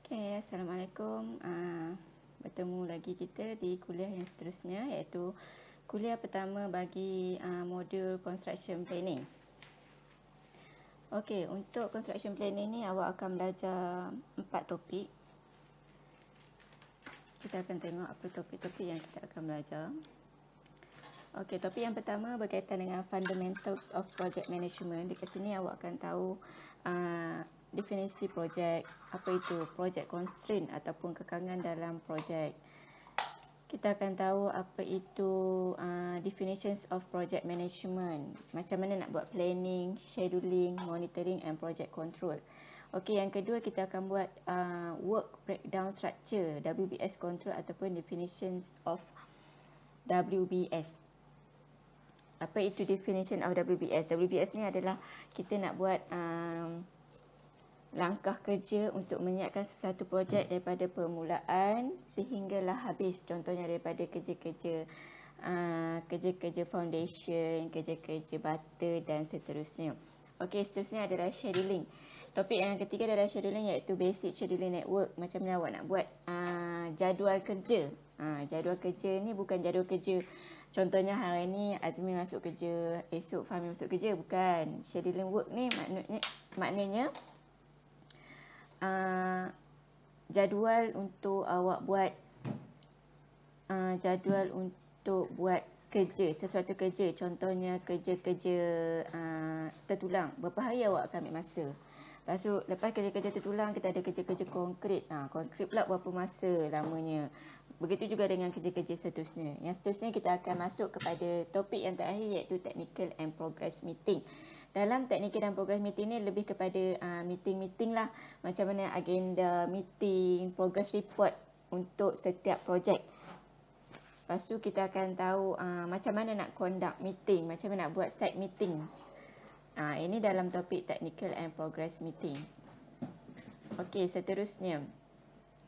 Okay, Assalamualaikum. Bertemu lagi kita di kuliah yang seterusnya, iaitu kuliah pertama bagi modul Construction Planning. Okey, untuk Construction Planning ni awak akan belajar 4 topik. Kita akan tengok apa topik-topik yang kita akan belajar. Okey, topik yang pertama berkaitan dengan Fundamentals of Project Management. Dekat sini awak akan tahu definisi projek, apa itu project constraint ataupun kekangan dalam projek. Kita akan tahu apa itu definitions of project management, macam mana nak buat planning, scheduling, monitoring and project control. Okey, yang kedua kita akan buat work breakdown structure, WBS control ataupun definitions of WBS. Apa itu definition of WBS? WBS ni adalah kita nak buat langkah kerja untuk menyiapkan sesuatu projek daripada permulaan sehinggalah habis. Contohnya daripada kerja-kerja foundation, kerja-kerja bata dan seterusnya. Okey, seterusnya adalah scheduling. Topik yang ketiga adalah scheduling, iaitu basic scheduling network. Macam mana awak nak buat jadual kerja. Jadual kerja ni bukan jadual kerja. Contohnya hari ni Azmi masuk kerja, esok Fahmi masuk kerja. Bukan. Scheduling work ni maknanya jadual untuk awak buat jadual untuk buat kerja, sesuatu kerja. Contohnya kerja-kerja tertulang. Berapa hari awak akan ambil masa. Lepas tu, lepas kerja-kerja tertulang, kita ada kerja-kerja konkret. Konkret pula berapa masa lamanya. Begitu juga dengan kerja-kerja seterusnya. Yang seterusnya kita akan masuk kepada topik yang terakhir, iaitu technical and progress meeting. Dalam technical dan progress meeting ni lebih kepada meeting-meeting lah. Macam mana agenda meeting, progress report untuk setiap projek. Lepas tu kita akan tahu macam mana nak conduct meeting, macam mana nak buat site meeting. Ini dalam topik technical and progress meeting. Okey, seterusnya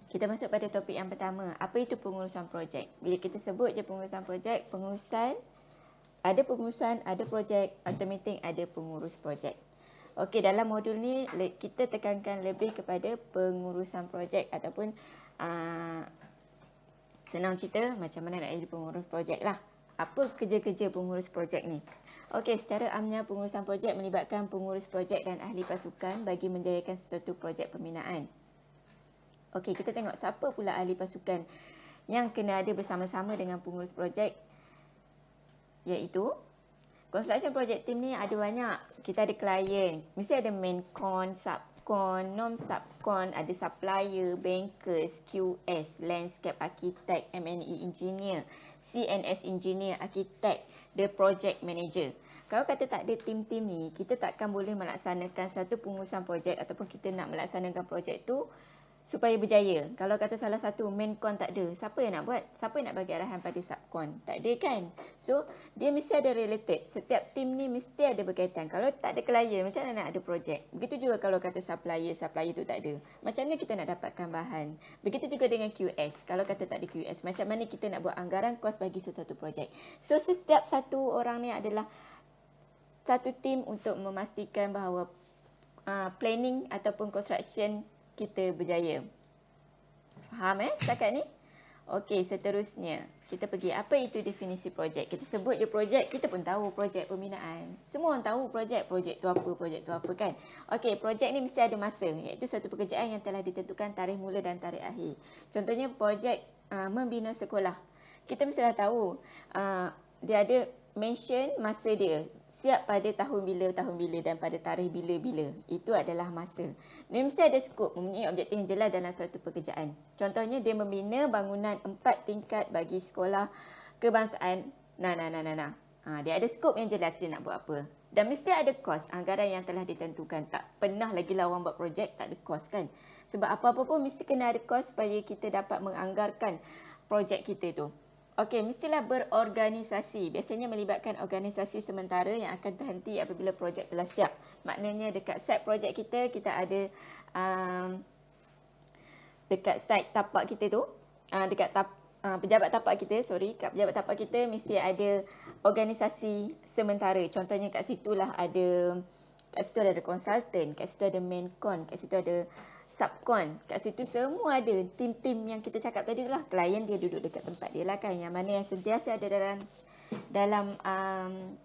kita masuk pada topik yang pertama. Apa itu pengurusan projek? Bila kita sebut je pengurusan projek, ada pengurusan, ada projek, atau meeting, ada pengurus projek. Okey, dalam modul ni kita tekankan lebih kepada pengurusan projek ataupun senang cerita macam mana nak jadi pengurus projek lah. Apa kerja-kerja pengurus projek ni? Okey, secara amnya pengurusan projek melibatkan pengurus projek dan ahli pasukan bagi menjayakan sesuatu projek pembinaan. Okey, kita tengok siapa pula ahli pasukan yang kena ada bersama-sama dengan pengurus projek, iaitu construction project team ni ada banyak. Kita ada klien, mesti ada main con, subcon, non-subcon, ada supplier, bankers, QS, landscape architect, M&E engineer, CNS engineer, architect, the project manager. Kalau kata tak ada tim-tim ni, kita takkan boleh melaksanakan satu pengurusan projek ataupun kita nak melaksanakan projek tu supaya berjaya. Kalau kata salah satu main con tak ada, siapa yang nak buat? Siapa yang nak bagi arahan pada subcon? Tak ada kan? So, dia mesti ada related. Setiap tim ni mesti ada berkaitan. Kalau tak ada klien, macam mana nak ada projek? Begitu juga kalau kata supplier tu tak ada. Macam mana kita nak dapatkan bahan? Begitu juga dengan QS. Kalau kata tak ada QS, macam mana kita nak buat anggaran kos bagi sesuatu projek? So, setiap satu orang ni adalah satu tim untuk memastikan bahawa planning ataupun construction kita berjaya. Faham setakat ni? Okey, seterusnya kita pergi apa itu definisi projek. Kita sebut je projek, kita pun tahu projek pembinaan. Semua orang tahu projek tu apa kan. Okey, projek ni mesti ada masa, iaitu satu pekerjaan yang telah ditentukan tarikh mula dan tarikh akhir. Contohnya projek membina sekolah. Kita mesti dah tahu dia ada mention masa dia, siap pada tahun bila dan pada tarikh bila. Itu adalah masa. Dia mesti ada skop, mempunyai objektif yang jelas dalam suatu pekerjaan. Contohnya dia membina bangunan 4 tingkat bagi sekolah kebangsaan. Dia ada skop yang jelas dia nak buat apa. Dan mesti ada kos, anggaran yang telah ditentukan. Tak pernah lagi lawan buat projek tak ada kos kan. Sebab apa-apa pun mesti kena ada kos supaya kita dapat menganggarkan projek kita tu. Okey, mestilah berorganisasi. Biasanya melibatkan organisasi sementara yang akan terhenti apabila projek telah siap. Maknanya dekat site projek kita ada dekat site tapak kita tu, pejabat tapak kita, kat pejabat tapak kita mesti ada organisasi sementara. Contohnya kat situ ada konsultan, kat situ ada main con, kat situ ada subkon. Kat situ semua ada tim-tim yang kita cakap tadi tu lah. Klien dia duduk dekat tempat dia lah kan. Yang mana yang sentiasa ada dalam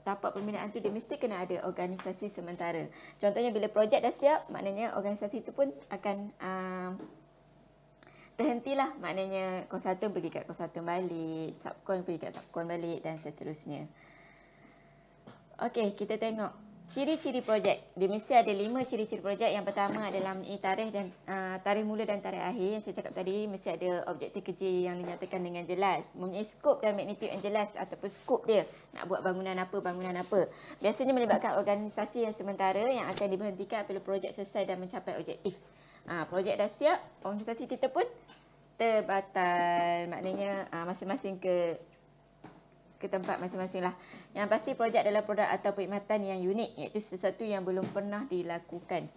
tapak pembinaan tu, dia mesti kena ada organisasi sementara. Contohnya bila projek dah siap, maknanya organisasi tu pun akan terhentilah. Maknanya konsultan pergi kat konsultan balik, subkon pergi kat subkon balik dan seterusnya. Okey, kita tengok ciri-ciri projek. Dia mesti ada 5 ciri-ciri projek. Yang pertama adalah tarikh dan tarikh mula dan tarikh akhir. Yang saya cakap tadi, mesti ada objektif kerja yang dinyatakan dengan jelas. Mempunyai skop dan magnitude yang jelas ataupun skop dia. Nak buat bangunan apa. Biasanya melibatkan organisasi yang sementara yang akan diberhentikan apabila projek selesai dan mencapai objektif. Projek dah siap, organisasi kita pun terbatal. Maknanya masing-masing ke tempat masing-masing lah. Yang pasti projek adalah produk atau perkhidmatan yang unik, iaitu sesuatu yang belum pernah dilakukan.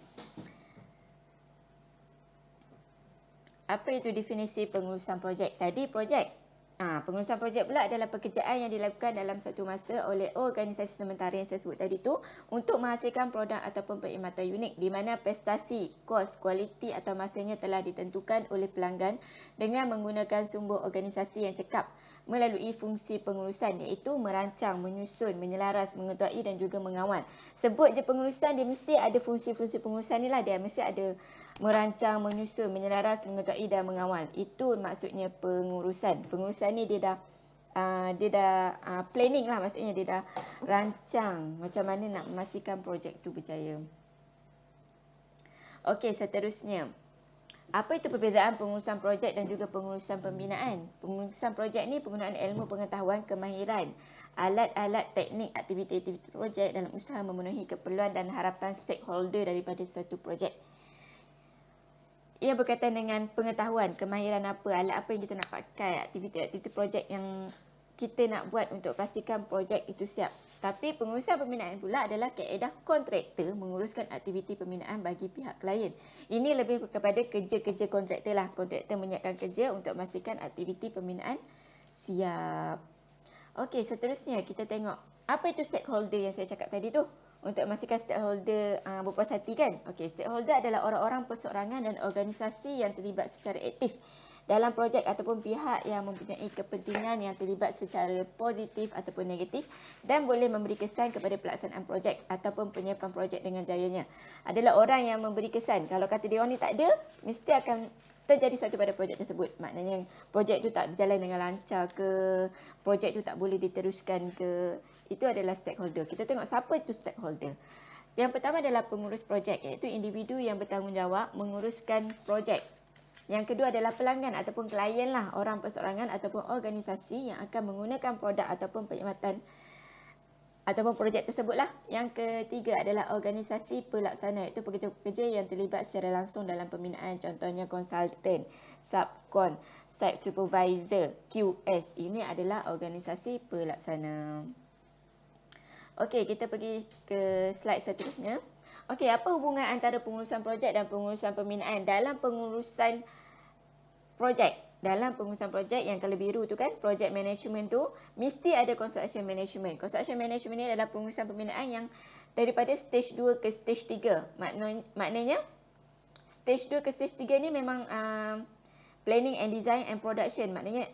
Apa itu definisi pengurusan projek? Tadi projek. Pengurusan projek pula adalah pekerjaan yang dilakukan dalam satu masa oleh organisasi sementara yang saya sebut tadi tu untuk menghasilkan produk ataupun perkhidmatan unik di mana prestasi, kos, kualiti atau masanya telah ditentukan oleh pelanggan dengan menggunakan sumber organisasi yang cekap melalui fungsi pengurusan, iaitu merancang, menyusun, menyelaras, mengetuai dan juga mengawal. Sebut je pengurusan, dia mesti ada fungsi-fungsi pengurusan ni lah. Dia mesti ada merancang, menyusun, menyelaras, mengetuai dan mengawal. Itu maksudnya pengurusan. Pengurusan ni dia dah planning lah, maksudnya dia dah rancang macam mana nak memastikan projek tu berjaya. Okey, seterusnya. Apa itu perbezaan pengurusan projek dan juga pengurusan pembinaan? Pengurusan projek ni penggunaan ilmu pengetahuan, kemahiran, alat-alat teknik, aktiviti-aktiviti projek dalam usaha memenuhi keperluan dan harapan stakeholder daripada suatu projek. Ia berkaitan dengan pengetahuan, kemahiran apa, alat apa yang kita nak pakai, aktiviti-aktiviti projek yang kita nak buat untuk pastikan projek itu siap. Tapi pengurusan pembinaan pula adalah kaedah kontraktor menguruskan aktiviti pembinaan bagi pihak klien. Ini lebih kepada kerja-kerja kontraktor lah. Kontraktor menyiapkan kerja untuk memastikan aktiviti pembinaan siap. Okey, seterusnya kita tengok apa itu stakeholder yang saya cakap tadi tu. Untuk memastikan stakeholder berpuas hati kan. Okey, stakeholder adalah orang-orang perseorangan dan organisasi yang terlibat secara aktif dalam projek ataupun pihak yang mempunyai kepentingan yang terlibat secara positif ataupun negatif dan boleh memberi kesan kepada pelaksanaan projek ataupun penyiapan projek dengan jayanya. Adalah orang yang memberi kesan. Kalau kata dia orang ni tak ada, mesti akan terjadi sesuatu pada projek tersebut. Maknanya projek tu tak berjalan dengan lancar ke, projek tu tak boleh diteruskan ke. Itu adalah stakeholder. Kita tengok siapa itu stakeholder. Yang pertama adalah pengurus projek, iaitu individu yang bertanggungjawab menguruskan projek. Yang kedua adalah pelanggan ataupun klien lah, orang perseorangan ataupun organisasi yang akan menggunakan produk ataupun perkhidmatan ataupun projek tersebut lah. Yang ketiga adalah organisasi pelaksana, iaitu pekerja-pekerja yang terlibat secara langsung dalam pembinaan. Contohnya konsultan, subkon, site supervisor, QS. Ini adalah organisasi pelaksana. Okey, kita pergi ke slide seterusnya. Okey, apa hubungan antara pengurusan projek dan pengurusan pembinaan? Dalam pengurusan projek, yang color biru tu kan, project management tu, mesti ada construction management. Construction management ni adalah pengurusan pembinaan yang daripada stage 2 ke stage 3. Maknanya, stage 2 ke stage 3 ni memang planning and design and production. Maknanya,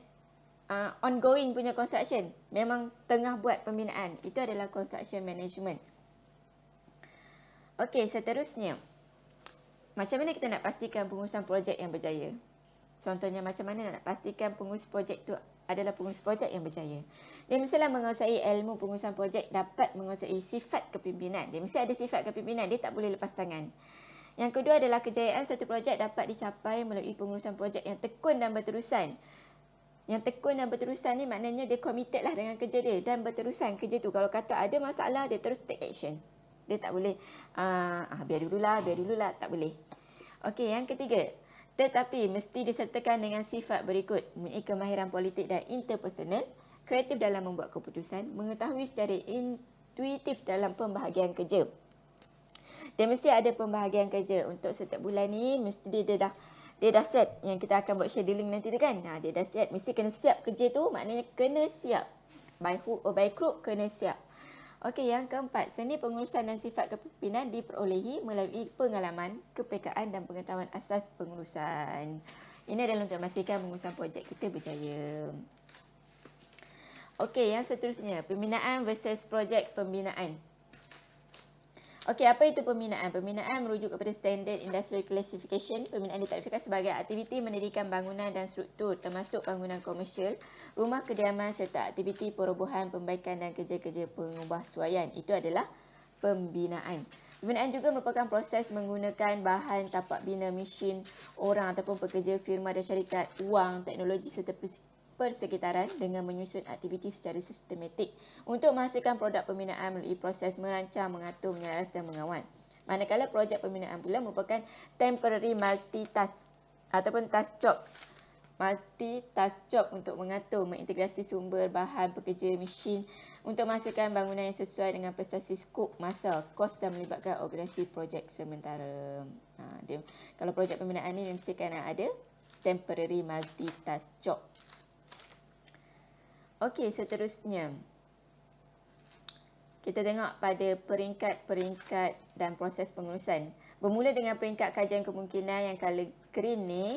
ongoing punya construction. Memang tengah buat pembinaan. Itu adalah construction management. Okey, seterusnya. Macam mana kita nak pastikan pengurusan projek yang berjaya? Contohnya macam mana nak pastikan pengurus projek itu adalah pengurus projek yang berjaya? Dia mestilah menguasai ilmu pengurusan projek, dapat menguasai sifat kepimpinan. Dia mesti ada sifat kepimpinan, dia tak boleh lepas tangan. Yang kedua adalah kejayaan suatu projek dapat dicapai melalui pengurusan projek yang tekun dan berterusan. Yang tekun dan berterusan ni maknanya dia committed lah dengan kerja dia dan berterusan kerja tu. Kalau kata ada masalah, dia terus take action. Dia tak boleh, biar dululah, tak boleh. Okey, yang ketiga. Tetapi mesti disertakan dengan sifat berikut. Mempunyai kemahiran politik dan interpersonal, kreatif dalam membuat keputusan, mengetahui secara intuitif dalam pembahagian kerja. Dia mesti ada pembahagian kerja. Untuk setiap bulan ni, mesti dia dah set. Yang kita akan buat scheduling nanti tu kan. Dia dah set. Mesti kena siap kerja tu, maknanya kena siap. By hook or by crook, kena siap. Okey, yang keempat, seni pengurusan dan sifat kepimpinan diperolehi melalui pengalaman, kepekaan dan pengetahuan asas pengurusan. Ini adalah untuk memastikan pengurusan projek kita berjaya. Okey, yang seterusnya, pembinaan versus projek pembinaan. Okey, apa itu pembinaan? Pembinaan merujuk kepada Standard Industrial Classification. Pembinaan ditakdirkan sebagai aktiviti mendirikan bangunan dan struktur termasuk bangunan komersial, rumah kediaman serta aktiviti perobohan, pembaikan dan kerja-kerja pengubahsuaian. Itu adalah pembinaan. Pembinaan juga merupakan proses menggunakan bahan tapak bina, mesin, orang ataupun pekerja, firma dan syarikat, wang, teknologi serta persekitaran dengan menyusun aktiviti secara sistematik untuk menghasilkan produk pembinaan melalui proses merancang, mengatur, menyaras dan mengawal. Manakala projek pembinaan pula merupakan temporary multitask ataupun task job. Multitask job untuk mengatur, mengintegrasi sumber, bahan, pekerja, mesin untuk menghasilkan bangunan yang sesuai dengan prestasi, skop, masa, kos dan melibatkan organisasi projek sementara. Kalau projek pembinaan ni mesti kena ada temporary multitask job. Okey, seterusnya. Kita tengok pada peringkat-peringkat dan proses pengurusan. Bermula dengan peringkat kajian kemungkinan yang color green ni.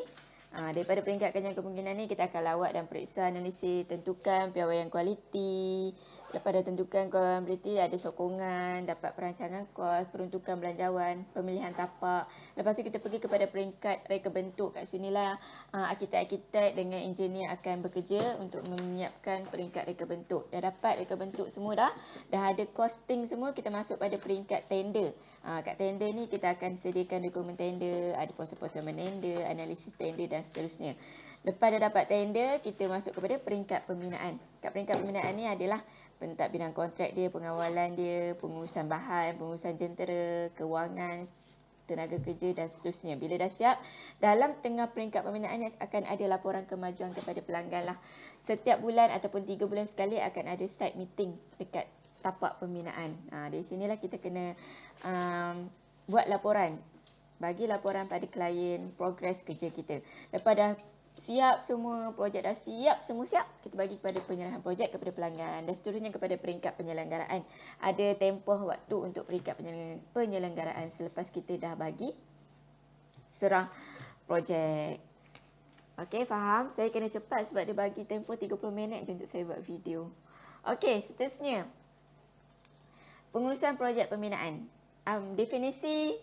Daripada peringkat kajian kemungkinan ni, kita akan lawat dan periksa analisis, tentukan piawaian kualiti. Lepas dah tentukan kualiti, ada sokongan, dapat perancangan kos, peruntukan belanjawan, pemilihan tapak. Lepas tu kita pergi kepada peringkat reka bentuk. Kat sinilah arkitek-arkitek dengan engineer akan bekerja untuk menyiapkan peringkat reka bentuk. Dah dapat reka bentuk semua dah ada costing semua, kita masuk pada peringkat tender. Kat tender ni kita akan sediakan dokumen tender, ada proses-proses menender, analisis tender dan seterusnya. Lepas dah dapat tender, kita masuk kepada peringkat pembinaan. Kat peringkat pembinaan ni adalah pentadbiran kontrak dia, pengawalan dia, pengurusan bahan, pengurusan jentera, kewangan, tenaga kerja dan seterusnya. Bila dah siap, dalam tengah peringkat pembinaan akan ada laporan kemajuan kepada pelanggan lah. Setiap bulan ataupun 3 bulan sekali akan ada site meeting dekat tapak pembinaan. Dari sinilah kita kena buat laporan. Bagi laporan pada klien, progres kerja kita. Lepas dah siap semua, projek dah siap, semua siap, kita bagi kepada penyerahan projek kepada pelanggan dan seterusnya kepada peringkat penyelenggaraan. Ada tempoh waktu untuk peringkat penyelenggaraan selepas kita dah bagi serah projek. Okey, faham? Saya kena cepat sebab dia bagi tempoh 30 minit je untuk saya buat video. Okey, seterusnya. Pengurusan projek pembinaan. Definisi,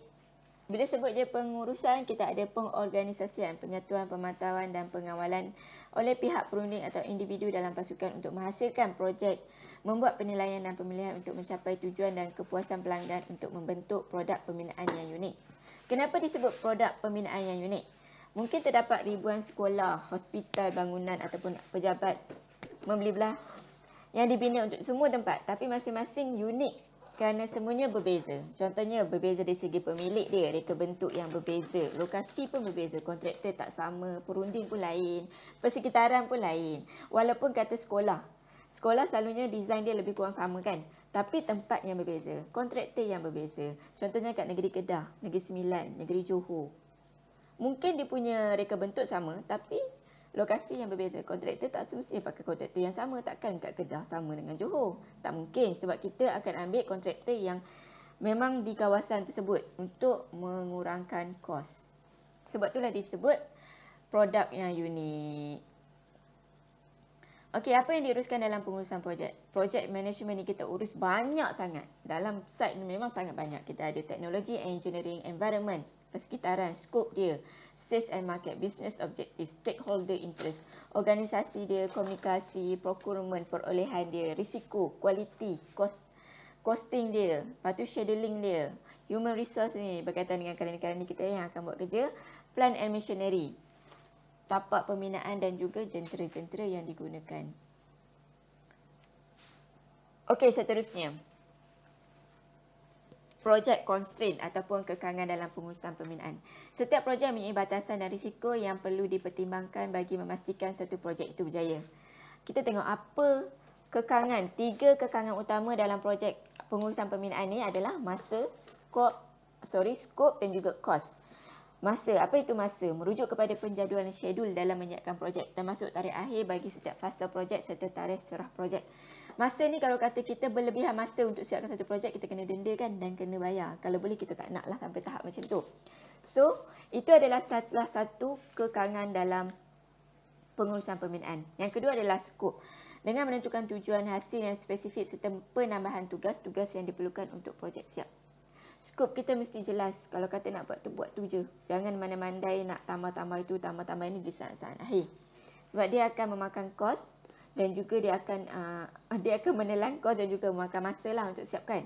bila sebut je pengurusan, kita ada pengorganisasian, penyatuan, pemantauan dan pengawalan oleh pihak perunding atau individu dalam pasukan untuk menghasilkan projek, membuat penilaian dan pemilihan untuk mencapai tujuan dan kepuasan pelanggan untuk membentuk produk pembinaan yang unik. Kenapa disebut produk pembinaan yang unik? Mungkin terdapat ribuan sekolah, hospital, bangunan ataupun pejabat membeli belah yang dibina untuk semua tempat, tapi masing-masing unik kerana semuanya berbeza. Contohnya berbeza dari segi pemilik dia, reka bentuk yang berbeza, lokasi pun berbeza, kontraktor tak sama, perunding pun lain, persekitaran pun lain. Walaupun kata sekolah, sekolah selalunya design dia lebih kurang sama kan, tapi tempat yang berbeza, kontraktor yang berbeza. Contohnya kat negeri Kedah, Negeri Sembilan, Negeri Johor. Mungkin dia punya reka bentuk sama, tapi lokasi yang berbeza. Kontraktor tak semestinya pakai kontraktor yang sama. Takkan kat Kedah sama dengan Johor. Tak mungkin sebab kita akan ambil kontraktor yang memang di kawasan tersebut untuk mengurangkan kos. Sebab itulah disebut produk yang unik. Okey, apa yang diuruskan dalam pengurusan projek? Projek management ni kita urus banyak sangat. Dalam site ni memang sangat banyak. Kita ada teknologi, engineering, environment, persekitaran, skop dia, sales and market, business objective, stakeholder interest, organisasi dia, komunikasi, procurement, perolehan dia, risiko, kualiti, costing dia, lepas tu scheduling dia, human resource ni berkaitan dengan kerana-kerana kita yang akan buat kerja, plan and machinery, tapak pembinaan dan juga jentera-jentera yang digunakan. Okey, seterusnya. Projek constraint ataupun kekangan dalam pengurusan pembinaan. Setiap projek mempunyai batasan dan risiko yang perlu dipertimbangkan bagi memastikan satu projek itu berjaya. Kita tengok apa kekangan. 3 kekangan utama dalam projek pengurusan pembinaan ini adalah masa, skop dan juga kos. Masa, apa itu masa? Merujuk kepada penjadualan schedule dalam menyiapkan projek, termasuk tarikh akhir bagi setiap fasa projek serta tarikh serah projek. Masa ni kalau kata kita berlebihan masa untuk siapkan satu projek, kita kena denda kan dan kena bayar. Kalau boleh kita tak nak lah sampai tahap macam tu. So, itu adalah salah satu kekangan dalam pengurusan pembinaan. Yang kedua adalah skop. Dengan menentukan tujuan, hasil yang spesifik serta penambahan tugas-tugas yang diperlukan untuk projek siap. Skop kita mesti jelas. Kalau kata nak buat tu je. Jangan mandai-mandai nak tambah-tambah itu, tambah-tambah ini di saat-saat akhir. Sebab dia akan memakan kos dan juga dia akan menelan kos dan juga memakan masa lah untuk siapkan.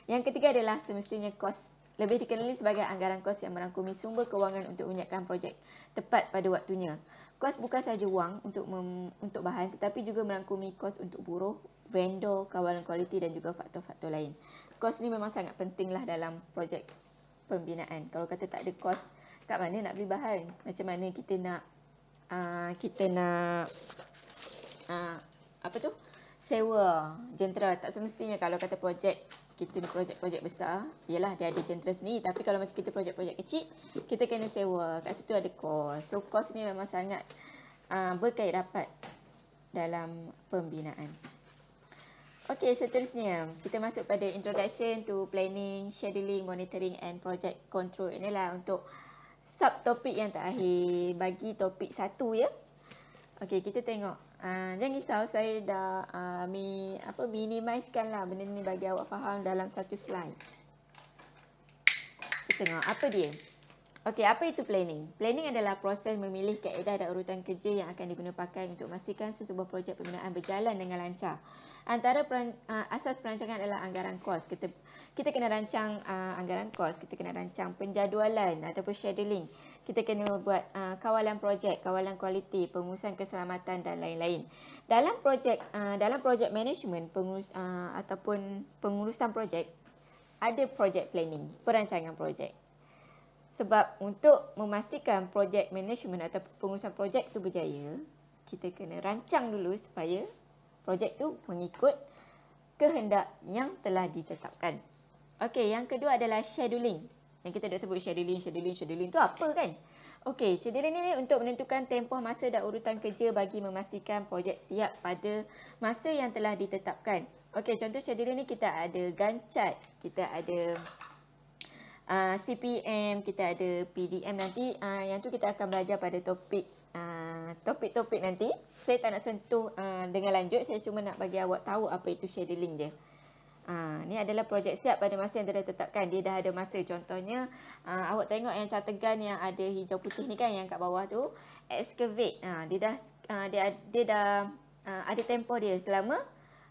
Yang ketiga adalah semestinya kos. Lebih dikenali sebagai anggaran kos yang merangkumi sumber kewangan untuk menyiapkan projek tepat pada waktunya. Kos bukan sahaja wang untuk bahan tetapi juga merangkumi kos untuk buruh, vendor, kawalan kualiti dan juga faktor-faktor lain. Kos ni memang sangat penting lah dalam projek pembinaan. Kalau kata tak ada kos, kat mana nak beli bahan? Macam mana kita nak sewa jentera. Tak semestinya kalau kata projek, kita ni projek-projek besar, ialah dia ada jentera sendiri. Tapi kalau macam kita projek-projek kecil, kita kena sewa. Kat situ ada kos. So kos ni memang sangat berkait rapat dalam pembinaan. Okey, seterusnya kita masuk pada introduction to planning, scheduling, monitoring and project control. Inilah untuk subtopik yang terakhir bagi topik 1 ya. Okey, kita tengok. Jangan risau, saya dah minimizekan lah benda ni bagi awak faham dalam satu slide. Kita tengok apa dia. Okey, apa itu planning? Planning adalah proses memilih kaedah dan urutan kerja yang akan digunakan untuk memastikan sesebuah projek pembinaan berjalan dengan lancar. Antara asas perancangan adalah anggaran kos. Kita kena rancang anggaran kos, kita kena rancang penjadualan ataupun scheduling. Kita kena buat kawalan projek, kawalan kualiti, pengurusan keselamatan dan lain-lain. Dalam projek management ataupun pengurusan projek, ada projek planning, perancangan projek. Sebab untuk memastikan projek management atau pengurusan projek tu berjaya, kita kena rancang dulu supaya projek tu mengikut kehendak yang telah ditetapkan. Okey, yang kedua adalah scheduling. Yang kita dah sebut scheduling tu apa kan? Okey, scheduling ni untuk menentukan tempoh masa dan urutan kerja bagi memastikan projek siap pada masa yang telah ditetapkan. Okey, contoh scheduling ni kita ada Gantt chart, kita ada CPM, kita ada PDM nanti. Yang tu kita akan belajar pada topik-topik nanti. Saya tak nak sentuh dengan lanjut, saya cuma nak bagi awak tahu apa itu scheduling je. Ni adalah projek siap pada masa yang telah ditetapkan. Dia dah ada masa. Contohnya, awak tengok yang categan yang ada hijau putih ni kan, yang kat bawah tu, excavate. Dia dah ada tempoh dia selama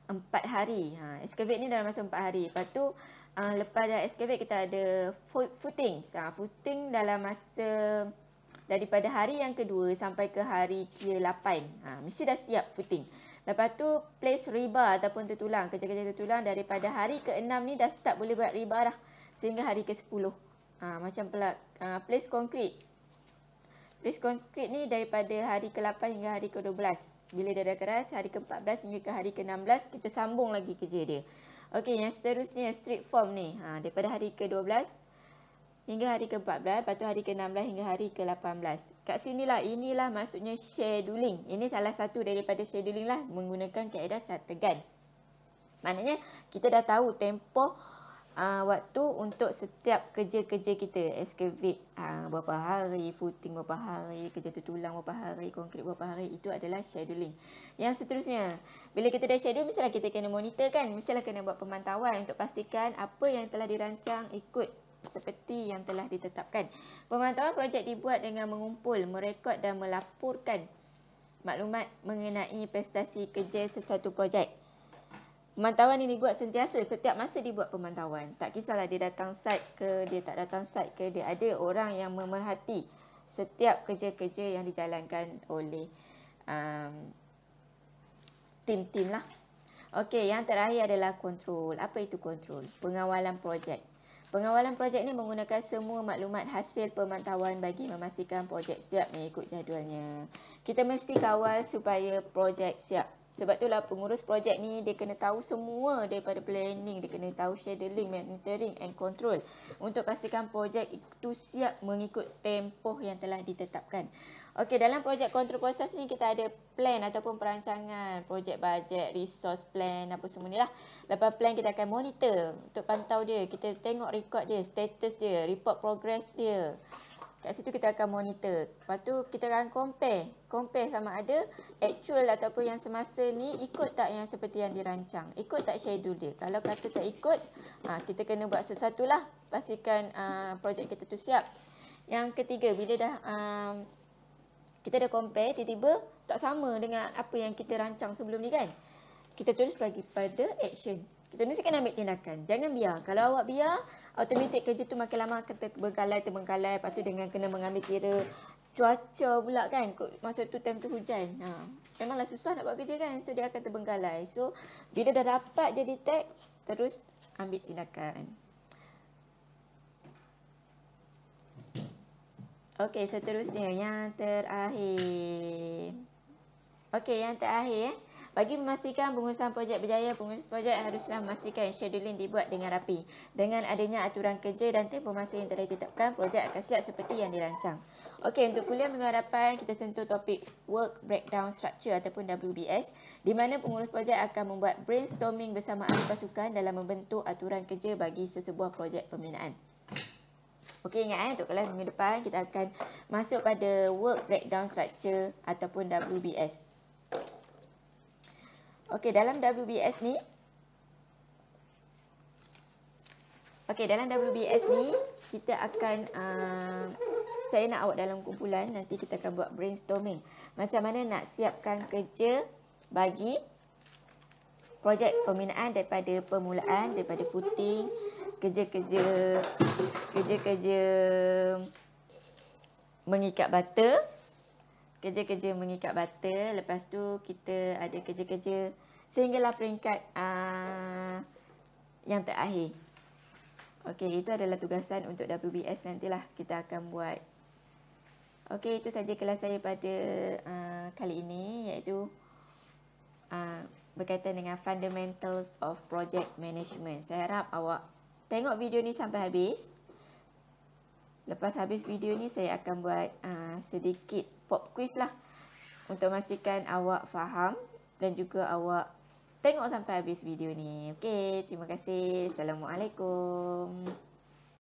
4 hari. Excavate ni dalam masa 4 hari. Lepas tu, lepas dah excavate kita ada footing. Footing dalam masa daripada hari yang kedua sampai ke hari ke-8. Mesti dah siap footing. Lepas tu place rebar ataupun tertulang. Kerja-kerja tertulang daripada hari ke-6 ni dah start boleh buat rebar dah. Sehingga hari ke-10. Macam pula place concrete. Place concrete ni daripada hari ke-8 hingga hari ke-12. Bila dia dah keras, hari ke-14 hingga ke hari ke-16 kita sambung lagi kerja dia. Okey, yang seterusnya street form ni. Daripada hari ke-12 hingga hari ke-14, lepas tu hari ke-16 hingga hari ke-18. Kat sinilah, inilah maksudnya scheduling. Ini salah satu daripada scheduling lah, menggunakan kaedah categan. Maknanya kita dah tahu tempoh waktu untuk setiap kerja-kerja kita. Excavate berapa hari, footing berapa hari, kerja tertulang berapa hari, konkrit berapa hari. Itu adalah scheduling. Yang seterusnya, bila kita dah schedule, mestilah kita kena monitor kan. Mestilah kena buat pemantauan untuk pastikan apa yang telah dirancang ikut seperti yang telah ditetapkan. Pemantauan projek dibuat dengan mengumpul, merekod dan melaporkan maklumat mengenai prestasi kerja sesuatu projek. Pemantauan ini dibuat sentiasa, setiap masa dibuat pemantauan. Tak kisahlah dia datang site ke, dia tak datang site ke, dia ada orang yang memerhati setiap kerja-kerja yang dijalankan oleh tim-tim lah. Okey, yang terakhir adalah kontrol. Apa itu kontrol? Pengawalan projek. Pengawalan projek ini menggunakan semua maklumat hasil pemantauan bagi memastikan projek siap mengikut jadualnya. Kita mesti kawal supaya projek siap. Sebab itulah pengurus projek ni dia kena tahu semua daripada planning, dia kena tahu scheduling, monitoring and control untuk pastikan projek itu siap mengikut tempoh yang telah ditetapkan. Okey, dalam projek control proses ni kita ada plan ataupun perancangan, projek bajet, resource plan, apa semua ni lah. Lepas plan kita akan monitor untuk pantau dia, kita tengok record dia, status dia, report progress dia. Kat situ kita akan monitor. Lepas tu kita akan compare sama ada actual ataupun yang semasa ni ikut tak yang seperti yang dirancang. Ikut tak schedule dia. Kalau kata tak ikut, kita kena buat sesuatu lah. Pastikan projek kita tu siap. Yang ketiga, bila dah kita dah compare, tiba-tiba tak sama dengan apa yang kita rancang sebelum ni kan. Kita terus bagi pada action. Kita mesti kena ambil tindakan. Jangan biar. Kalau awak biar, automatik kerja tu makin lama terbengkalai. Lepas tu dengan kena mengambil kira cuaca pula kan. Masa tu time tu hujan. Memanglah susah nak buat kerja kan. So dia akan terbengkalai. So bila dah dapat je detect, terus ambil tindakan. Okey, seterusnya yang terakhir. Okey, yang terakhir Bagi memastikan pengurusan projek berjaya, pengurus projek haruslah memastikan scheduling dibuat dengan rapi. Dengan adanya aturan kerja dan tempoh masa yang telah ditetapkan, projek akan siap seperti yang dirancang. Okey, untuk kuliah minggu hadapan kita sentuh topik Work Breakdown Structure ataupun WBS, di mana pengurus projek akan membuat brainstorming bersama ahli pasukan dalam membentuk aturan kerja bagi sesebuah projek pembinaan. Okey, ingat untuk kelas minggu depan kita akan masuk pada Work Breakdown Structure ataupun WBS. Okey, dalam WBS ni kita akan saya nak awak dalam kumpulan, nanti kita akan buat brainstorming macam mana nak siapkan kerja bagi projek pembinaan daripada permulaan, daripada footing, kerja-kerja mengikat bata, lepas tu kita ada kerja-kerja sehinggalah peringkat yang terakhir. Okey, itu adalah tugasan untuk WBS nantilah kita akan buat. Okey, itu saja kelas saya pada kali ini, iaitu berkaitan dengan Fundamentals of Project Management. Saya harap awak tengok video ni sampai habis. Lepas habis video ni saya akan buat sedikit pop quiz lah untuk memastikan awak faham dan juga awak tengok sampai habis video ni. Okey, terima kasih. Assalamualaikum.